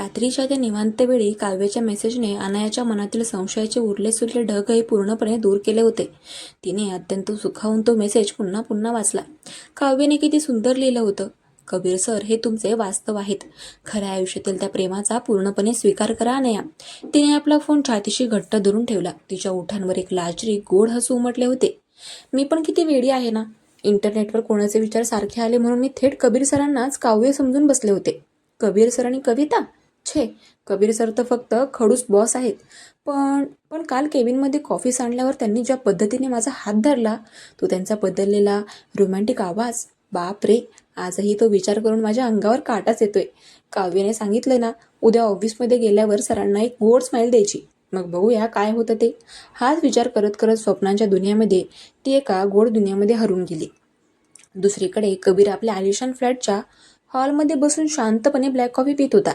रात्रीच्या त्या निवांत वेळी काव्याच्या मेसेजने अनायाच्या मनातील संशयाचे उरले सुरले ढगही पूर्णपणे दूर केले होते. तिने अत्यंत सुखावून तो मेसेज पुन्हा पुन्हा वाचला. काव्याने किती सुंदर लिहिलं होतं. कबीर सर, हे तुमचे वास्तव आहेत. खऱ्या आयुष्यातील त्या प्रेमाचा पूर्णपणे स्वीकार करा अनया. तिने आपला फोन छातीशी घट्ट धरून ठेवला. तिच्या ओठांवर एक लाजरी गोड हसू उमटले होते. मी पण किती वेडी आहे ना. इंटरनेटवर कोणाचे विचार सारखे आले म्हणून मी थेट कबीर सरांनाच काव्य समजून बसले होते. कबीर सर आणि कविता? छे, कबीर सर तर फक्त खडूस बॉस आहेत. पण पण काल केबिनमध्ये कॉफी सांडल्यावर त्यांनी ज्या पद्धतीने माझा हात धरला, तो त्यांचा बदललेला रोमॅन्टिक आवाज, बाप रे, आजही तो विचार करून माझ्या अंगावर काटाच येतोय. काव्याने सांगितलं ना, उद्या ऑफिसमध्ये गेल्यावर सरांना एक गोड स्माईल द्यायची. मग बघूया काय होतं ते. हाच विचार करत करत स्वप्नांच्या दुनियामध्ये ती एका गोड दुनियामध्ये हरून गेली. दुसरीकडे कबीर आपल्या आलिशान फ्लॅटच्या हॉलमध्ये बसून शांतपणे ब्लॅक कॉफी पित होता.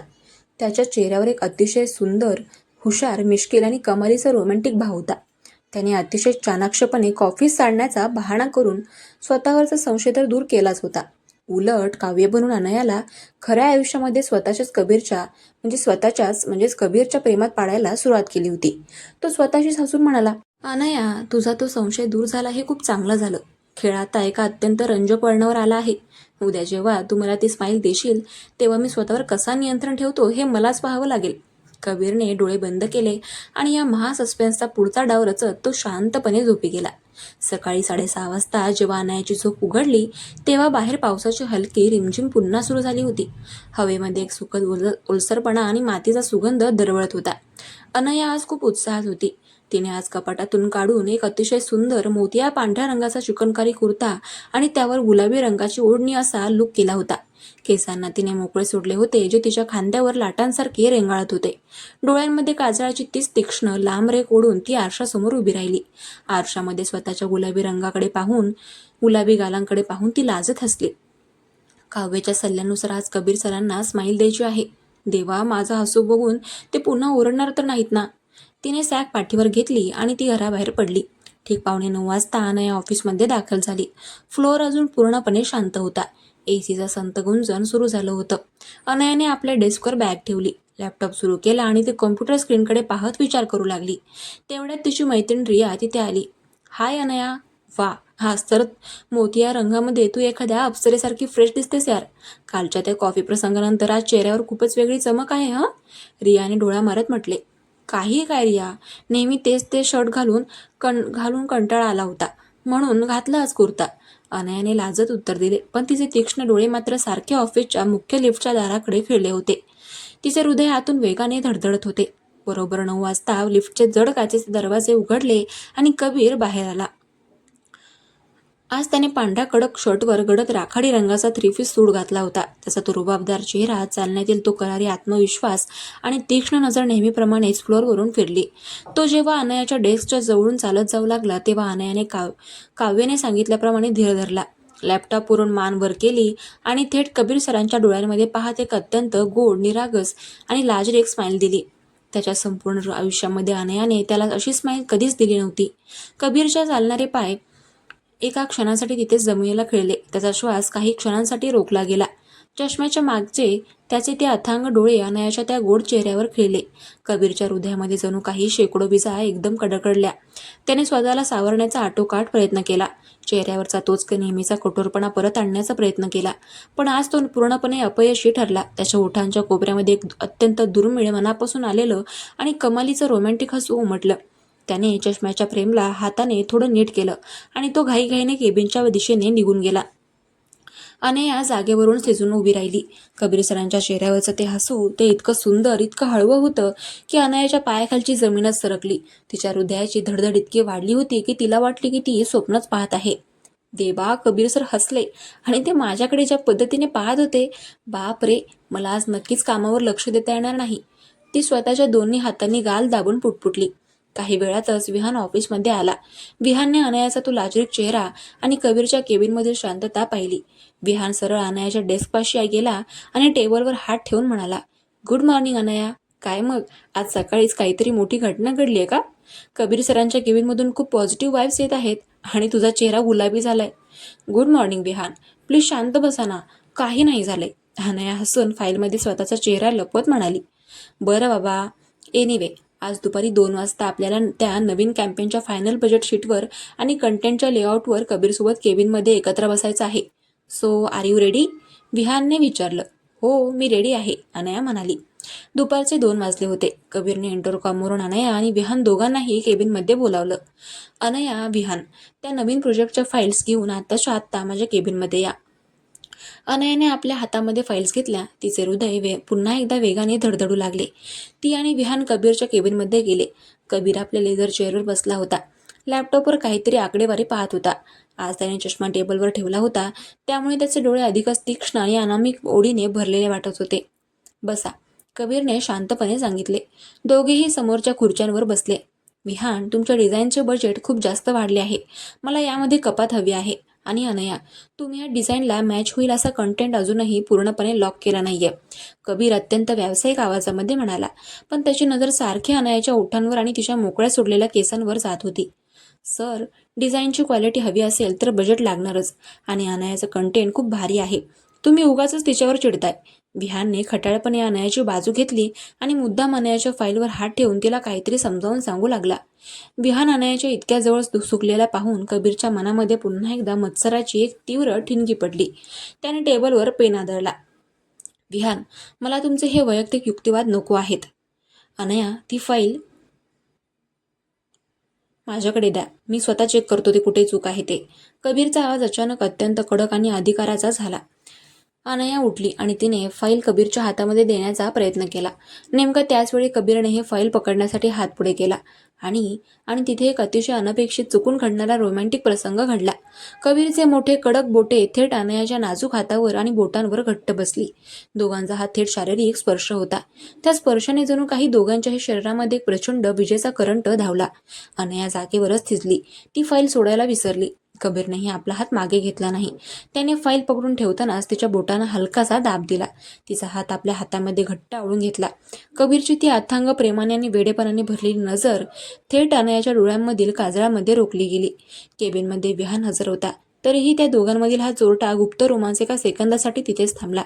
त्याच्या चेहऱ्यावर एक अतिशय सुंदर, हुशार, मिश्किल आणि कमालीचा रोमॅन्टिक भाव होता. त्याने अतिशय चाणाक्षपणे कॉफी सांडण्याचा बहाणा करून स्वतःवरचा संशय तर दूर केलाच होता. उलट काव्य बनून अनयाला खऱ्या आयुष्यामध्ये स्वतःच्याच कबीरच्या प्रेमात पाडायला सुरुवात केली होती. तो स्वतःशीच हसून म्हणाला, अनया, तुझा तो संशय दूर झाला हे खूप चांगलं झालं. खेळ आता एका अत्यंत रंजक वळणावर आला आहे. उद्या जेव्हा तू मला ती स्माईल देशील तेव्हा मी स्वतःवर कसा नियंत्रण ठेवतो हे मलाच पाहावं लागेल. कबीरने डोळे बंद केले आणि या महासस्पेन्सचा पुढचा डाव रचत तो शांतपणे झोपी गेला. सकाळी 6:30 वाजता जेव्हा अनायाची झोप उघडली तेव्हा बाहेर पावसाची हलकी रिमझिम पुन्हा सुरू झाली होती. हवेमध्ये एक सुखद ओलसरपणा आणि मातीचा सुगंध दरवळत होता. अनया आज खूप उत्साहात होती. तिने आज कपाटातून काढून एक अतिशय सुंदर मोतिया पांढऱ्या रंगाचा चिकनकारी कुर्ता आणि त्यावर गुलाबी रंगाची ओढणी असा लुक केला होता. केसांना तिने मोकळे सोडले होते जे तिच्या खांद्यावर लाटांसारखे रेंगाळत होते. डोळ्यांमध्ये काजळाची तीच तीक्ष्ण लांब रेख ओढून ती आरशासमोर उभी राहिली. आरशामध्ये स्वतःच्या गुलाबी गालांकडे पाहून ती लाजत हसली. काव्याच्या सल्ल्यानुसार आज कबीर सरांना स्माईल द्यायची आहे. देवा, माझा हसू बघून ते पुन्हा ओरडणार तर नाहीत ना. तिने सॅक पाठीवर घेतली आणि ती घराबाहेर पडली. ठीक 8:45 वाजता अनया ऑफिसमध्ये दाखल झाली. फ्लोअर अजून पूर्णपणे शांत होता. एसीचा संत गुंजन सुरू झालं होतं. अनयाने आपल्या डेस्कवर बॅग ठेवली, लॅपटॉप सुरू केला आणि ती कॉम्प्युटर स्क्रीनकडे पाहत विचार करू लागली. तेवढ्यात तिची मैत्रीण रिया तिथे आली. हाय अनया. वा, हाच तर मोतिया रंगामध्ये तू एखाद्या अप्सरेसारखी फ्रेश दिसतेस यार. कालच्या त्या कॉफी प्रसंगानंतर आज चेहऱ्यावर खूपच वेगळी चमक आहे हं. रियाने डोळा मारत म्हटले. काही काय रिया, नेहमी तेच ते शर्ट घालून कंटाळा आला होता म्हणून घातला आज कुर्ता. अनयाने लाजत उत्तर दिले, पण तिचे तीक्ष्ण डोळे मात्र सारखे ऑफिसच्या मुख्य लिफ्टच्या दाराकडे फिरले होते. तिचे हृदय आतून वेगाने धडधडत होते. बरोबर 9 वाजता लिफ्टचे जड काचेचे दरवाजे उघडले आणि कबीर बाहेर आला. आज त्याने पांढऱ्या कडक शर्टवर गडद राखाडी रंगाचा 3-piece सूट घातला होता. त्याचा तो रुबाबदार चेहरा, चालण्यातील तो करारी आत्मविश्वास आणि तीक्ष्ण नजर नेहमीप्रमाणेच फ्लोअरवरून फिरली. तो जेव्हा अनयाच्या डेस्कच्या जवळून चालत जाऊ लागला तेव्हा अनयाने काव्याने सांगितल्याप्रमाणे धीर धरला. लॅपटॉपवरून मान वर केली आणि थेट कबीर सरांच्या डोळ्यांमध्ये पाहत एक अत्यंत गोड, निरागस आणि लाजरीक स्माईल दिली. त्याच्या संपूर्ण आयुष्यामध्ये अनयाने त्याला अशी स्माईल कधीच दिली नव्हती. कबीरच्या चालणारे पाय एका क्षणासाठी तिथेच जमिनीला खिळले. त्याचा श्वास काही क्षणांसाठी रोखला गेला. चष्म्याच्या मागचे त्याचे ते अथांग डोळे अनयाच्या त्या गोड चेहऱ्यावर खिळले. कबीरच्या हृदयामध्ये जणू काही शेकडो विजा एकदम कडकडल्या. त्याने स्वतःला सावरण्याचा आटोकाट प्रयत्न केला. चेहऱ्यावरचा तोच नेहमीचा कठोरपणा परत आणण्याचा प्रयत्न केला. पण आज तो पूर्णपणे अपयशी ठरला. त्याच्या ओठांच्या कोपऱ्यामध्ये एक अत्यंत दुर्मिळ, मनापासून आलेलं आणि कमालीचं रोमॅन्टिक हसू उमटलं. त्याने चष्म्याच्या फ्रेमला हाताने थोडं नीट केलं आणि तो घाईघाईने केबिनच्या दिशेने निघून गेला. अनया जागेवरून सिजून उभी राहिली. कबीर सरांच्या चेहऱ्यावरचं ते हसू, ते इतकं सुंदर, इतकं हळवं होतं की अनयाच्या पायाखालची जमीनच सरकली. तिच्या हृदयाची धडधड इतकी वाढली होती की तिला वाटली की ती स्वप्नच पाहत आहे. देवा, कबीर सर हसले आणि ते माझ्याकडे ज्या पद्धतीने पाहत होते, बाप रे, मला आज नक्कीच कामावर लक्ष देता येणार नाही. ती स्वतःच्या दोन्ही हातांनी गाल दाबून पुटपुटली. काही वेळातच विहान ऑफिसमध्ये आला. विहानने अनयाचा तो लाजरीक चेहरा आणि कबीरच्या केबिनमधील शांतता पाहिली. विहान सरळ अनयाच्या डेस्कपाशी गेला आणि टेबलवर हात ठेवून म्हणाला, गुड मॉर्निंग अनया. काय मग, आज सकाळीच काहीतरी मोठी घटना घडली आहे का? कबीर सरांच्या केबिनमधून खूप पॉझिटिव्ह वाईब्स येत आहेत आणि तुझा चेहरा गुलाबी झालाय. गुड मॉर्निंग विहान, प्लीज शांत बसा ना. काही नाही झालंय. अनया हसून फाईलमध्ये स्वतःचा चेहरा लपवत म्हणाली. बरं बाबा. एनिवे, आज दुपारी 2 वाजता आपल्याला त्या नवीन कॅम्पेनच्या फायनल बजेट शीटवर आणि कंटेंटच्या लेआउटवर कबीरसोबत केबिनमध्ये एकत्र बसायचं आहे. So are you ready? विहानने विचारलं. हो, मी रेडी आहे, अनया म्हणाली. दुपारचे 2 वाजले होते. कबीरने इंटरकॉमवरून अनया आणि विहान दोघांनाही केबिनमध्ये बोलावलं. अनया, विहान, त्या नवीन प्रोजेक्टच्या फाईल्स घेऊन आत्ताच्या आत्ता माझ्या केबिनमध्ये या. अनयाने आपल्या हातामध्ये फाईल्स घेतल्या. तिचे हृदय पुन्हा एकदा वेगाने धडधडू लागले. ती आणि विहान कबीरच्या केबिनमध्ये गेले. कबीर आपल्या लेझर चेअरवर बसला होता. लॅपटॉपवर काहीतरी आकडेवारी पाहत होता. आज त्याने चष्मा टेबलवर ठेवला होता, त्यामुळे त्याचे डोळे अधिकच तीक्ष्ण आणि अनामिक ओढीने भरलेले वाटत होते. बसा, कबीरने शांतपणे सांगितले. दोघेही समोरच्या खुर्च्यांवर बसले. विहान, तुमच्या डिझाईनचे बजेट खूप जास्त वाढले आहे. मला यामध्ये कपात हवी आहे. आणि अनया, तुम्ही या डिझाईनला मॅच होईल असा कंटेंट अजूनही पूर्णपणे लॉक केला नाहीये. कबीर अत्यंत व्यावसायिक आवाजामध्ये म्हणाला, पण त्याची नजर सारखी अनयाच्या ओठांवर आणि तिच्या मोकळ्या सोडलेल्या केसांवर जात होती. सर, डिझाईनची क्वालिटी हवी असेल तर बजेट लागणारच. आणि अनयाचं कंटेंट खूप भारी आहे. तुम्ही उगाचच तिच्यावर चिडताय. विहानने खट्याळपणे अनयाची बाजू घेतली आणि मुद्दाम अनयाच्या फाईलवर हात ठेवून तिला काहीतरी समजावून सांगू लागला. विहान अनयाच्या इतक्या जवळ सुकलेला पाहून कबीरच्या मनामध्ये पुन्हा एकदा मत्सराची एक तीव्र ठिणगी पडली. त्याने टेबलवर पेन आदळला. विहान, मला तुमचे हे वैयक्तिक युक्तिवाद नको आहेत. अनया, ती फाईल माझ्याकडे द्या. मी स्वतः चेक करतो ते कुठे चूक आहे ते. कबीरचा आवाज अचानक अत्यंत कडक आणि अधिकाराचा झाला. अनया उठली आणि तिने फाईल कबीरच्या हातामध्ये देण्याचा प्रयत्न केला. नेमका त्याचवेळी कबीरने हे फाईल पकडण्यासाठी हात पुढे केला आणि आणि तिथे एक अतिशय अनपेक्षित चुकून घडणारा रोमॅन्टिक प्रसंग घडला. कबीरचे मोठे कडक बोटे थेट अनयाच्या नाजूक हातावर आणि बोटांवर घट्ट बसली. दोघांचा हा थेट शारीरिक स्पर्श होता. त्या स्पर्शाने जणू काही दोघांच्याही शरीरामध्ये एक प्रचंड विजेचा करंट धावला. अनया जागेवरच थिजली. ती फाईल सोडायला विसरली. कबीरनेही आपला हात मागे घेतला नाही. त्याने फाईल पकडून ठेवतानाच तिच्या बोटांना हलकासा दाब दिला. तिचा हात आपल्या हातामध्ये घट्ट आवळून घेतला. कबीरची ती अथांग प्रेमाने आणि वेडेपणाने भरलेली नजर थेट अनयाच्या डोळ्यांमधील काजळामध्ये रोखली गेली. केबिनमध्ये विहान हजर होता. तरीही त्या दोघांमधील हा चोरटा गुप्त रोमांस एका सेकंदासाठी तिथेच थांबला.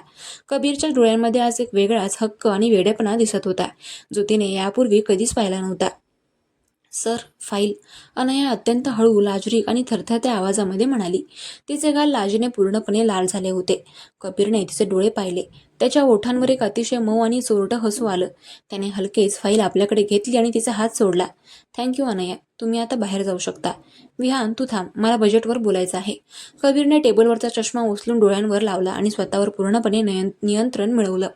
कबीरच्या डोळ्यांमध्ये आज एक वेगळाच हक्क आणि वेडेपणा दिसत होता, जो तिने यापूर्वी कधीच पाहिला नव्हता. सर, फाईल, अनया अत्यंत हळू, लाजरीक आणि थरथरत्या आवाजामध्ये म्हणाली. तिचे गाल लाजेने पूर्णपणे लाल झाले होते. कबीरने तिचे डोळे पाहिले. त्याच्या ओठांवर एक अतिशय मऊ आणि चोरटं हसू आलं. त्याने हलकेच फाईल आपल्याकडे घेतली आणि तिचा हात सोडला. थँक्यू अनया, तुम्ही आता बाहेर जाऊ शकता. विहान, तू थांब, मला बजेटवर बोलायचं आहे. कबीरने टेबलवरचा चष्मा उचलून डोळ्यांवर लावला आणि स्वतःवर पूर्णपणे नियंत्रण मिळवलं.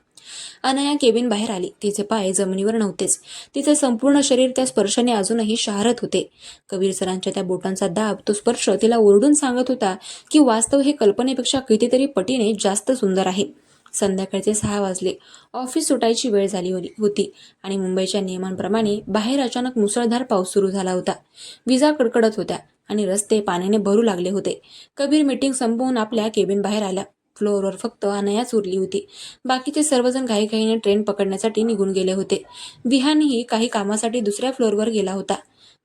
अनया केबिन बाहेर आली. तिचे पाय जमिनीवर नव्हतेच. तिचे संपूर्ण शरीर त्या स्पर्शाने अजूनही शहारत होते. कबीर सरांच्या त्या बोटांचा दाब, तो स्पर्श तिला ओरडून सांगत होता की वास्तव हे कल्पनेपेक्षा कितीतरी पटीने जास्त सुंदर आहे. संध्याकाळचे 6 वाजले. ऑफिस सुटायची वेळ झाली होती आणि मुंबईच्या नियमांप्रमाणे बाहेर अचानक मुसळधार पाऊस सुरू झाला होता. विजा कडकडत होत्या आणि रस्ते पाण्याने भरू लागले होते. कबीर मीटिंग संपवून आपल्या केबिन बाहेर आला. फ्लोअरवर फक्त अनयाच उरली होती. बाकीचे सर्वजण घाईघाईने ट्रेन पकडण्यासाठी निघून गेले होते. विहानही काही कामासाठी दुसऱ्या फ्लोअरवर गेला होता.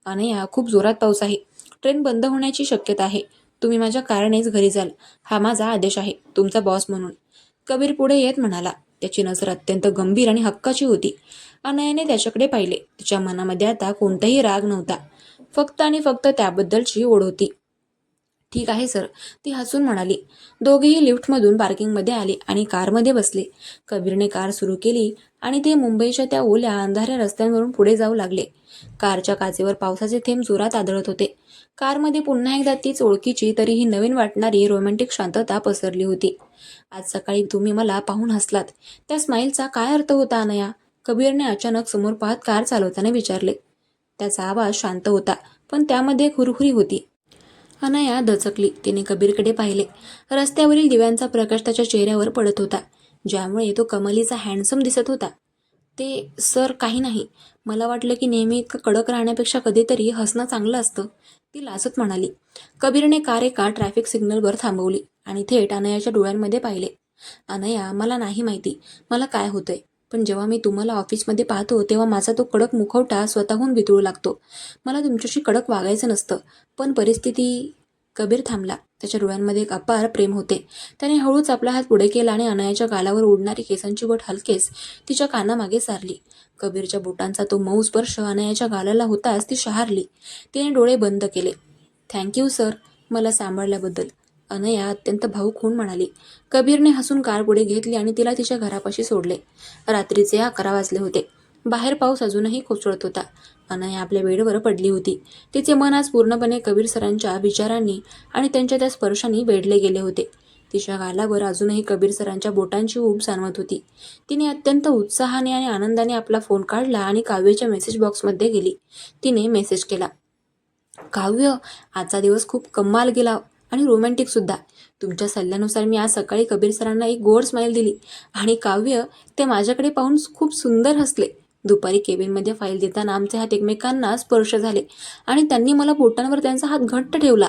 अनया, खूप जोरात पाऊस आहे. ट्रेन बंद होण्याची शक्यता आहे. तुम्ही माझ्या कारनेच घरी जाल. हा माझा आदेश आहे, तुमचा बॉस म्हणून. कबीर पुढे येत म्हणाला. त्याची नजर अत्यंत गंभीर आणि हक्काची होती. अनयाने त्याच्याकडे पाहिले. तिच्या मनामध्ये आता कोणताही राग नव्हता, फक्त आणि फक्त त्याबद्दलची ओढ होती. ठीक आहे सर, ती हसून म्हणाली. दोघेही लिफ्टमधून पार्किंगमध्ये आले आणि कारमध्ये बसले. कबीरने कार सुरू केली आणि ते मुंबईच्या त्या ओल्या अंधाऱ्या रस्त्यांवरून पुढे जाऊ लागले. कारच्या काचेवर पावसाचे थेंब जोरात आदळत होते. कारमध्ये पुन्हा एकदा तीच ओळखीची तरीही नवीन वाटणारी रोमॅन्टिक शांतता पसरली होती. आज सकाळी तुम्ही मला पाहून हसलात, त्या स्माईलचा काय अर्थ होता अनया? कबीरने अचानक समोर पाहत कार चालवताना विचारले. त्याचा आवाज शांत होता, पण त्यामध्ये एक हुरहुरी होती. अनया दचकली. तिने कबीरकडे पाहिले. रस्त्यावरील दिव्यांचा प्रकाश त्याच्या चेहऱ्यावर पडत होता, ज्यामुळे तो कमालीचा हँडसम दिसत होता. ते सर, काही नाही. मला वाटलं की नेहमी इतकं कडक राहण्यापेक्षा कधीतरी हसणं चांगलं असतं, ती लाजत म्हणाली. कबीरने कार एका ट्रॅफिक सिग्नलवर थांबवली आणि थेट अनयाच्या डोळ्यांमध्ये पाहिले. अनया, मला नाही माहिती मला काय होतंय, पण जेव्हा मी तुम्हाला ऑफिसमध्ये पाहतो तेव्हा माझा तो कडक मुखवटा स्वतःहून वितळू लागतो. मला तुमच्याशी कडक वागायचं नसतं, पण परिस्थिती. कबीर थांबला. त्याच्या डोळ्यांमध्ये एक अपार प्रेम होते. त्याने हळूच आपला हात पुढे केला आणि अनयाच्या गालावर उडणारी केसांची बोट हलकेच तिच्या कानामागे सारली. कबीरच्या बोटांचा तो मऊ स्पर्श अनयाच्या गालाला होताच ती शहारली. तिने डोळे बंद केले. थँक्यू सर, मला सांभाळल्याबद्दल, अनया अत्यंत भावूक होऊन म्हणाली. कबीरने हसून कार पुढे घेतली आणि तिला तिच्या घरापाशी सोडले. रात्रीचे 11 वाजले होते. बाहेर पाऊस अजूनही कोसळत होता. अनया आपल्या बेडवर पडली होती. तिचे मन आज पूर्णपणे कबीर सरांच्या विचारांनी आणि त्यांच्या त्या स्पर्शांनी वेढले गेले होते. तिच्या गालावर अजूनही कबीर सरांच्या बोटांची ऊब जाणवत होती. तिने अत्यंत उत्साहाने आणि आनंदाने आपला फोन काढला आणि काव्याच्या मेसेज बॉक्समध्ये गेली. तिने मेसेज केला. काव्य, आजचा दिवस खूप कमाल गेला आणि रोमॅन्टिक सुद्धा. तुमच्या सल्ल्यानुसार मी आज सकाळी कबीर सरांना एक गोड स्माईल दिली आणि काव्य, ते माझ्याकडे पाहून खूप सुंदर हसले. दुपारी केबिनमध्ये फाईल देताना आमचे हात एकमेकांना स्पर्श झाले आणि त्यांनी मला बोटांवर त्यांचा हात घट्ट ठेवला.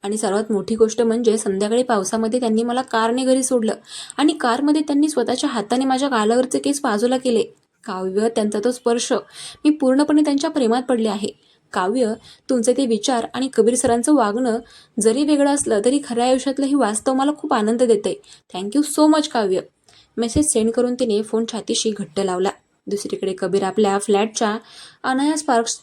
आणि सर्वात मोठी गोष्ट म्हणजे संध्याकाळी पावसामध्ये त्यांनी मला कारने घरी सोडलं आणि कारमध्ये त्यांनी स्वतःच्या हाताने माझ्या गालावरचे केस बाजूला केले. काव्य, त्यांचा तो स्पर्श, मी पूर्णपणे त्यांच्या प्रेमात पडले आहे. काव्य, तुमचे ते विचार आणि कबीर सरांचं वागणं जरी वेगळं असलं तरी खऱ्या आयुष्यातलं ही वास्तव मला खूप आनंद देते. थँक्यू सो मच काव्य. मेसेज सेंड करून तिने फोन छातीशी घट्ट लावला. दुसरीकडे कबीर आपल्या अनया स्पार्क्स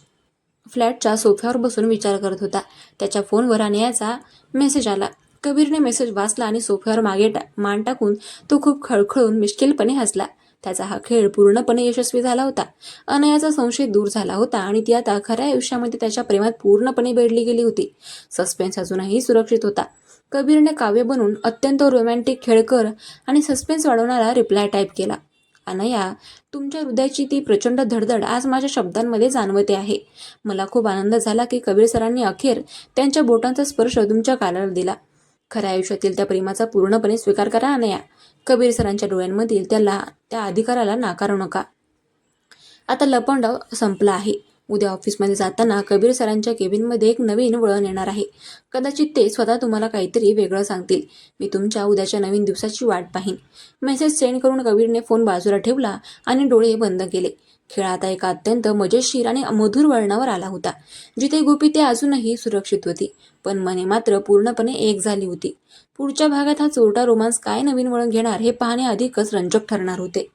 फ्लॅटच्या सोफ्यावर बसून विचार करत होता. त्याच्या फोनवर अनयाचा मेसेज आला. कबीरने मेसेज वाचला आणि सोफ्यावर मान टाकून तो खूप खळखळून मिश्किलपणे हसला. त्याचा हा खेळ पूर्णपणे यशस्वी झाला होता. अनयाचा संशय दूर झाला होता आणि ती आता खऱ्या आयुष्यामध्ये त्याच्या प्रेमात पूर्णपणे वेढली गेली होती. सस्पेन्स अजूनही सुरक्षित होता. कबीरने काव्य बनून अत्यंत रोमॅन्टिक, खेळकर आणि सस्पेन्स वाढवणारा रिप्लाय टाईप केला. अनया, तुमच्या हृदयाची ती प्रचंड धडधड आज माझ्या शब्दांमध्ये जाणवते आहे. मला खूप आनंद झाला की कबीर सरांनी अखेर त्यांच्या बोटांचा स्पर्श तुमच्या गालाला दिला. खऱ्या आयुष्यातील त्या प्रेमाचा पूर्णपणे स्वीकार करा अनया. कबीर सरांच्या डोळ्यांमधील त्या अधिकाराला नाकारू नका. आता लपंडाव संपला आहे. उद्या ऑफिसमध्ये जाताना कबीर सरांच्या केबिनमध्ये एक नवीन वळण येणार आहे. कदाचित ते स्वतः तुम्हाला काहीतरी वेगळं सांगतील. मी तुमच्या उद्याच्या नवीन दिवसाची वाट पाहीन. मेसेज सेंड करून कबीरने फोन बाजूला ठेवला आणि डोळे बंद केले. खेळ आता एका अत्यंत मजेशीर आणि मधुर वळणावर आला होता. जिथे गोपी ते अजूनही सुरक्षित होती, पण मने मात्र पूर्णपणे एक झाली होती. पुढच्या भागात हा चोरटा रोमांस काय नवीन वळण घेणार हे पाहणे अधिकच रंजक ठरणार होते.